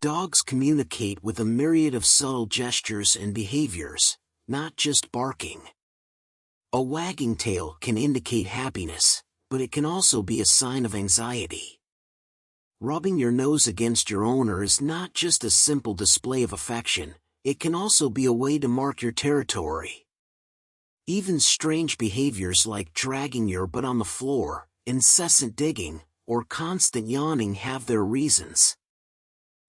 Dogs communicate with a myriad of subtle gestures and behaviors, not just barking. A wagging tail can indicate happiness, but it can also be a sign of anxiety. Rubbing your nose against your owner is not just a simple display of affection, it can also be a way to mark your territory. Even strange behaviors like dragging your butt on the floor, incessant digging, or constant yawning have their reasons.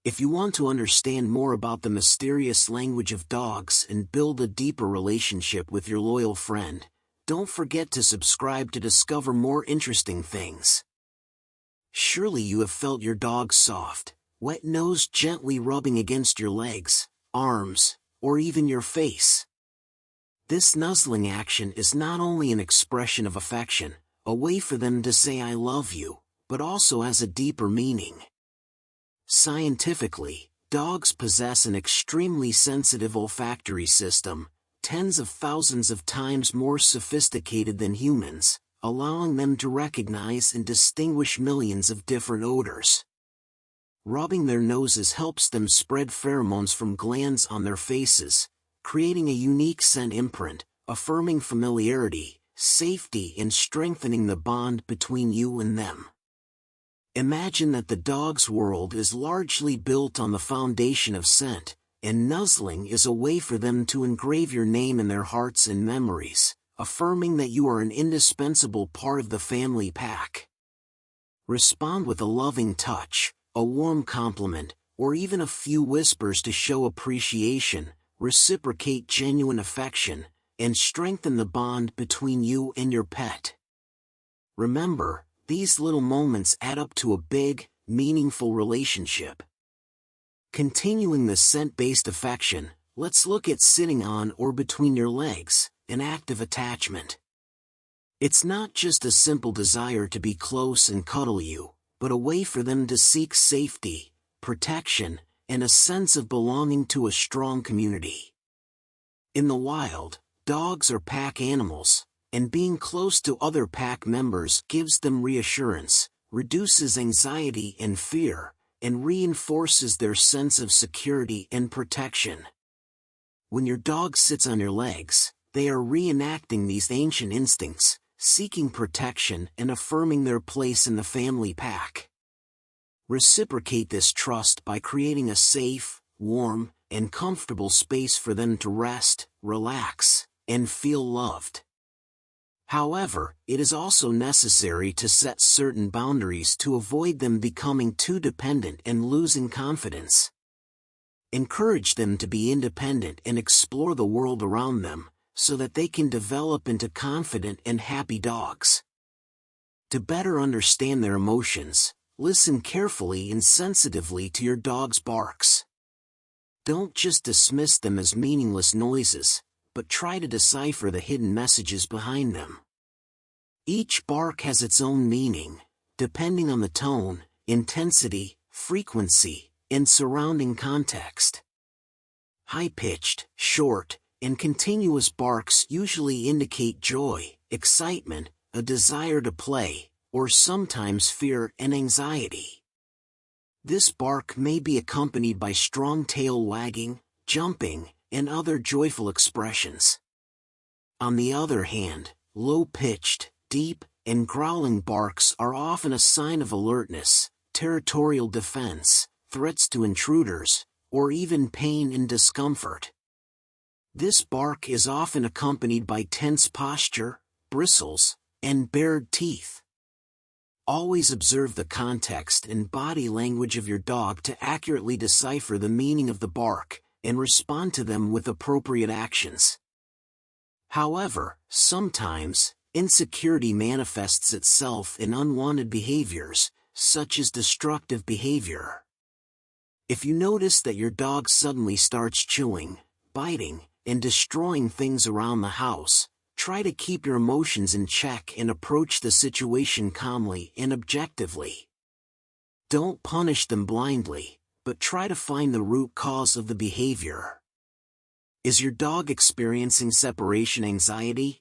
If you want to understand more about the mysterious language of dogs and build a deeper relationship with your loyal friend, don't forget to subscribe to discover more interesting things. Surely you have felt your dog's soft, wet nose gently rubbing against your legs, arms, or even your face. This nuzzling action is not only an expression of affection, a way for them to say "I love you," but also has a deeper meaning. Scientifically, dogs possess an extremely sensitive olfactory system, tens of thousands of times more sophisticated than humans, allowing them to recognize and distinguish millions of different odors. Rubbing their noses helps them spread pheromones from glands on their faces, creating a unique scent imprint, affirming familiarity, safety, and strengthening the bond between you and them. Imagine that the dog's world is largely built on the foundation of scent, and nuzzling is a way for them to engrave your name in their hearts and memories, affirming that you are an indispensable part of the family pack. Respond with a loving touch, a warm compliment, or even a few whispers to show appreciation, reciprocate genuine affection, and strengthen the bond between you and your pet. Remember, these little moments add up to a big, meaningful relationship. Continuing the scent-based affection, let's look at sitting on or between your legs, an act of attachment. It's not just a simple desire to be close and cuddle you, but a way for them to seek safety, protection, and a sense of belonging to a strong community. In the wild, dogs are pack animals, and being close to other pack members gives them reassurance, reduces anxiety and fear, and reinforces their sense of security and protection. When your dog sits on your legs, they are reenacting these ancient instincts, seeking protection and affirming their place in the family pack. Reciprocate this trust by creating a safe, warm, and comfortable space for them to rest, relax, and feel loved. However, it is also necessary to set certain boundaries to avoid them becoming too dependent and losing confidence. Encourage them to be independent and explore the world around them, so that they can develop into confident and happy dogs. To better understand their emotions, listen carefully and sensitively to your dog's barks. Don't just dismiss them as meaningless noises, but try to decipher the hidden messages behind them. Each bark has its own meaning, depending on the tone, intensity, frequency, and surrounding context. High-pitched, short, and continuous barks usually indicate joy, excitement, a desire to play, or sometimes fear and anxiety. This bark may be accompanied by strong tail wagging, jumping, and other joyful expressions. On the other hand, low-pitched, deep, and growling barks are often a sign of alertness, territorial defense, threats to intruders, or even pain and discomfort. This bark is often accompanied by tense posture, bristles, and bared teeth. Always observe the context and body language of your dog to accurately decipher the meaning of the bark, and respond to them with appropriate actions. However, sometimes, insecurity manifests itself in unwanted behaviors, such as destructive behavior. If you notice that your dog suddenly starts chewing, biting, and destroying things around the house, try to keep your emotions in check and approach the situation calmly and objectively. Don't punish them blindly, but try to find the root cause of the behavior. Is your dog experiencing separation anxiety?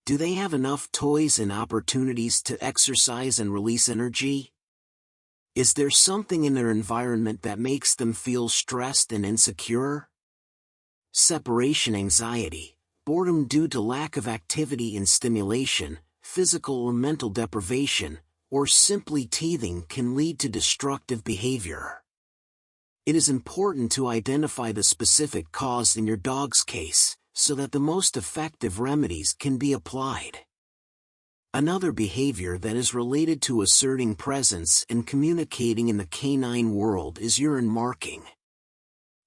Do they have enough toys and opportunities to exercise and release energy? Is there something in their environment that makes them feel stressed and insecure? Separation anxiety, boredom due to lack of activity and stimulation, physical or mental deprivation, or simply teething can lead to destructive behavior. It is important to identify the specific cause in your dog's case, so that the most effective remedies can be applied. Another behavior that is related to asserting presence and communicating in the canine world is urine marking.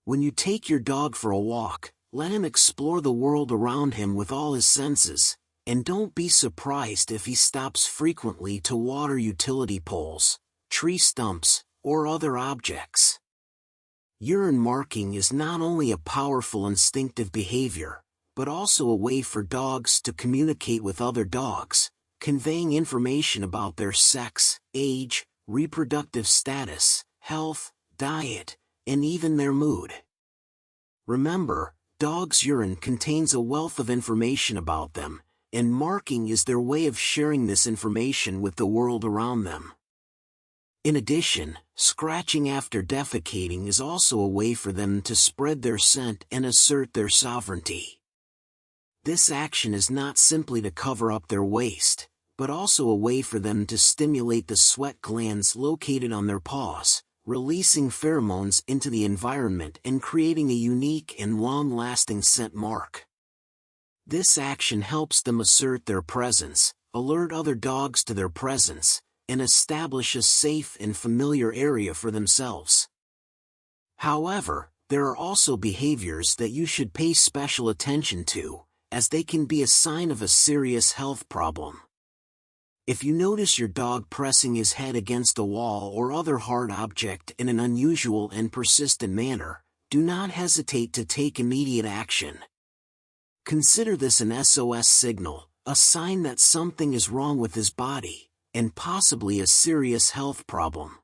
When you take your dog for a walk, let him explore the world around him with all his senses, and don't be surprised if he stops frequently to water utility poles, tree stumps, or other objects. Urine marking is not only a powerful instinctive behavior, but also a way for dogs to communicate with other dogs, conveying information about their sex, age, reproductive status, health, diet, and even their mood. Remember, dogs' urine contains a wealth of information about them, and marking is their way of sharing this information with the world around them. In addition, scratching after defecating is also a way for them to spread their scent and assert their sovereignty. This action is not simply to cover up their waste, but also a way for them to stimulate the sweat glands located on their paws, releasing pheromones into the environment and creating a unique and long-lasting scent mark. This action helps them assert their presence, alert other dogs to their presence, and establish a safe and familiar area for themselves. However, there are also behaviors that you should pay special attention to, as they can be a sign of a serious health problem. If you notice your dog pressing his head against a wall or other hard object in an unusual and persistent manner, do not hesitate to take immediate action. Consider this an SOS signal, a sign that something is wrong with his body, and possibly a serious health problem.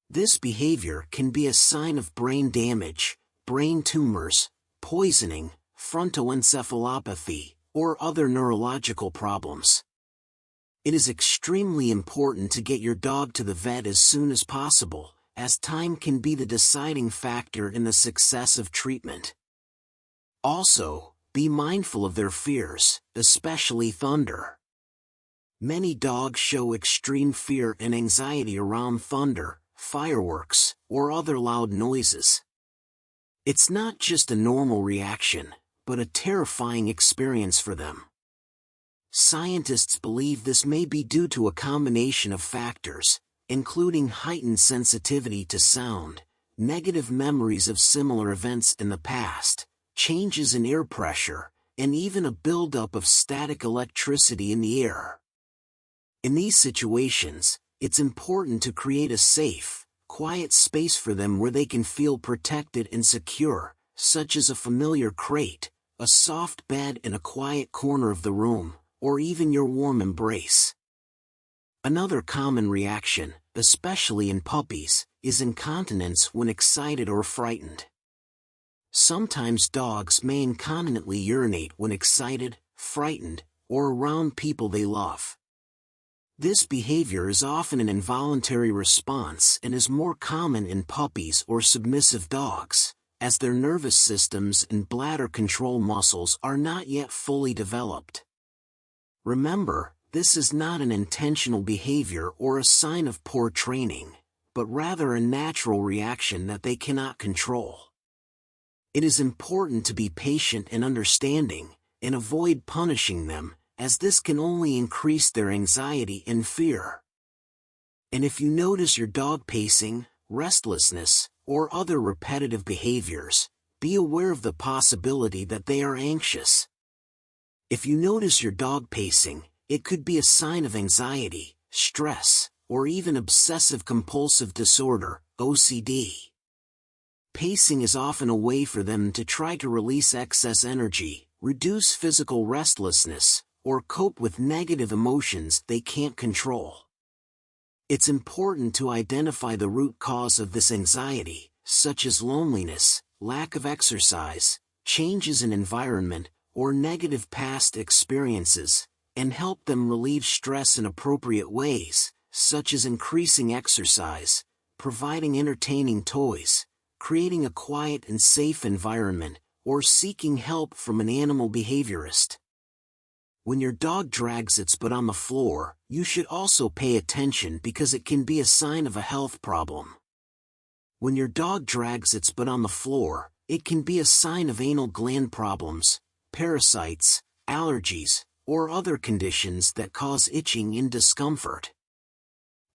This behavior can be a sign of brain damage, brain tumors, poisoning, frontoencephalopathy, or other neurological problems. It is extremely important to get your dog to the vet as soon as possible, as time can be the deciding factor in the success of treatment. Also, be mindful of their fears, especially thunder. Many dogs show extreme fear and anxiety around thunder, fireworks, or other loud noises. It's not just a normal reaction, but a terrifying experience for them. Scientists believe this may be due to a combination of factors, including heightened sensitivity to sound, negative memories of similar events in the past, changes in air pressure, and even a buildup of static electricity in the air. In these situations, it's important to create a safe, quiet space for them where they can feel protected and secure, such as a familiar crate, a soft bed in a quiet corner of the room, or even your warm embrace. Another common reaction, especially in puppies, is incontinence when excited or frightened. Sometimes dogs may incontinently urinate when excited, frightened, or around people they love. This behavior is often an involuntary response and is more common in puppies or submissive dogs, as their nervous systems and bladder control muscles are not yet fully developed. Remember, this is not an intentional behavior or a sign of poor training, but rather a natural reaction that they cannot control. It is important to be patient and understanding, and avoid punishing them, as this can only increase their anxiety and fear. And if you notice your dog pacing, restlessness, or other repetitive behaviors, be aware of the possibility that they are anxious. If you notice your dog pacing, it could be a sign of anxiety, stress, or even obsessive-compulsive disorder, OCD. Pacing is often a way for them to try to release excess energy, reduce physical restlessness, or cope with negative emotions they can't control. It's important to identify the root cause of this anxiety, such as loneliness, lack of exercise, changes in environment, or negative past experiences, and help them relieve stress in appropriate ways, such as increasing exercise, providing entertaining toys, creating a quiet and safe environment, or seeking help from an animal behaviorist. When your dog drags its butt on the floor, you should also pay attention because it can be a sign of a health problem. When your dog drags its butt on the floor, it can be a sign of anal gland problems, parasites, allergies, or other conditions that cause itching and discomfort.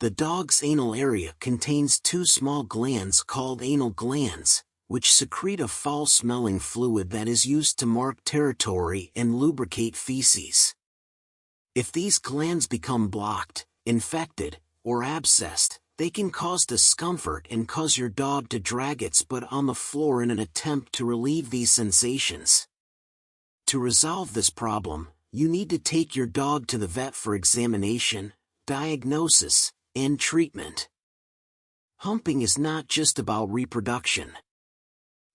The dog's anal area contains two small glands called anal glands, which secrete a foul-smelling fluid that is used to mark territory and lubricate feces. If these glands become blocked, infected, or abscessed, they can cause discomfort and cause your dog to drag its butt on the floor in an attempt to relieve these sensations. To resolve this problem, you need to take your dog to the vet for examination, diagnosis, and treatment. Humping is not just about reproduction.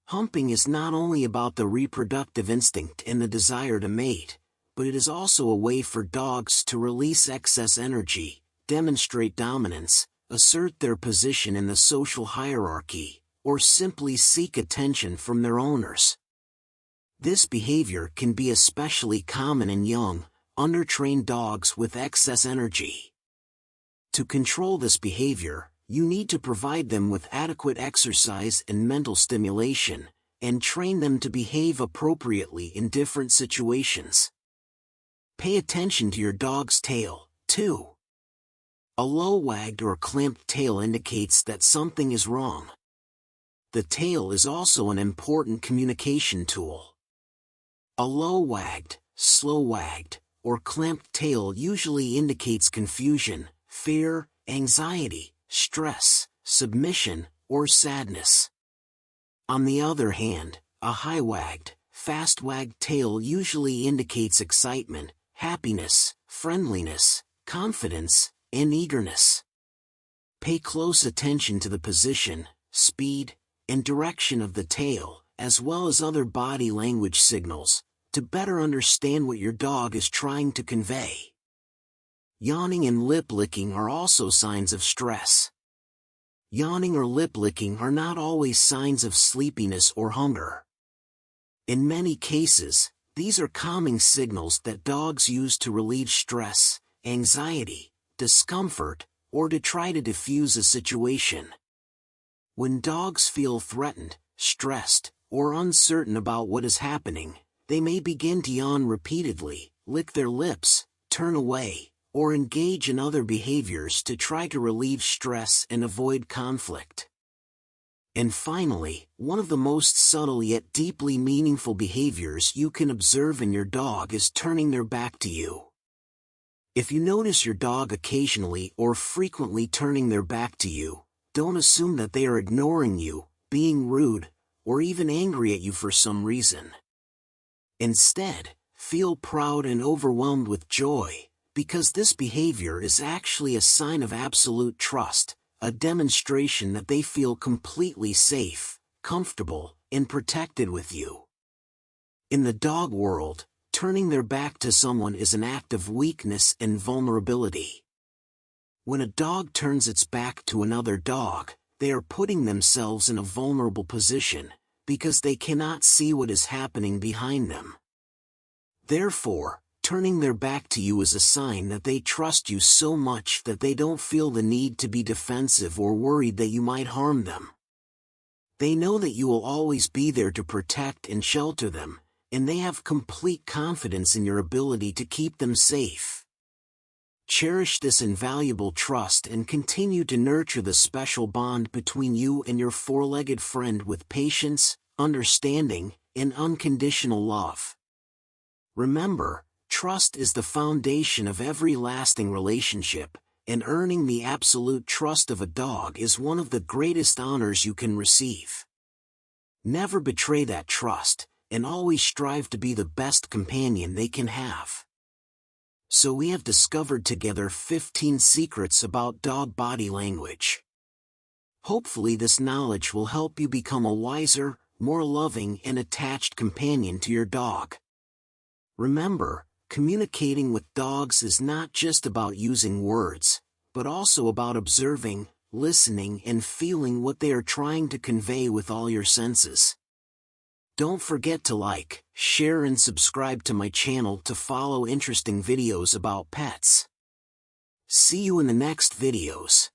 Humping is not only about the reproductive instinct and the desire to mate, but it is also a way for dogs to release excess energy, demonstrate dominance, assert their position in the social hierarchy, or simply seek attention from their owners. This behavior can be especially common in young, undertrained dogs with excess energy. To control this behavior, you need to provide them with adequate exercise and mental stimulation, and train them to behave appropriately in different situations. Pay attention to your dog's tail, too. A low wagged or clamped tail indicates that something is wrong. The tail is also an important communication tool. A low wagged, slow wagged, or clamped tail usually indicates confusion, fear, anxiety, stress, submission, or sadness. On the other hand, a high-wagged, fast-wagged tail usually indicates excitement, happiness, friendliness, confidence, and eagerness. Pay close attention to the position, speed, and direction of the tail, as well as other body language signals, to better understand what your dog is trying to convey. Yawning and lip licking are also signs of stress. Yawning or lip licking are not always signs of sleepiness or hunger. In many cases, these are calming signals that dogs use to relieve stress, anxiety, discomfort, or to try to diffuse a situation. When dogs feel threatened, stressed, or uncertain about what is happening, they may begin to yawn repeatedly, lick their lips, turn away, or engage in other behaviors to try to relieve stress and avoid conflict. And finally, one of the most subtle yet deeply meaningful behaviors you can observe in your dog is turning their back to you. If you notice your dog occasionally or frequently turning their back to you, don't assume that they are ignoring you, being rude, or even angry at you for some reason. Instead, feel proud and overwhelmed with joy, because this behavior is actually a sign of absolute trust, a demonstration that they feel completely safe, comfortable, and protected with you. In the dog world, turning their back to someone is an act of weakness and vulnerability. When a dog turns its back to another dog, they are putting themselves in a vulnerable position, because they cannot see what is happening behind them. Therefore, turning their back to you is a sign that they trust you so much that they don't feel the need to be defensive or worried that you might harm them. They know that you will always be there to protect and shelter them, and they have complete confidence in your ability to keep them safe. Cherish this invaluable trust and continue to nurture the special bond between you and your four-legged friend with patience, understanding, and unconditional love. Remember, trust is the foundation of every lasting relationship, and earning the absolute trust of a dog is one of the greatest honors you can receive. Never betray that trust, and always strive to be the best companion they can have. So we have discovered together 15 secrets about dog body language. Hopefully this knowledge will help you become a wiser, more loving and attached companion to your dog. Remember, communicating with dogs is not just about using words, but also about observing, listening, and feeling what they are trying to convey with all your senses. Don't forget to like, share, and subscribe to my channel to follow interesting videos about pets. See you in the next videos.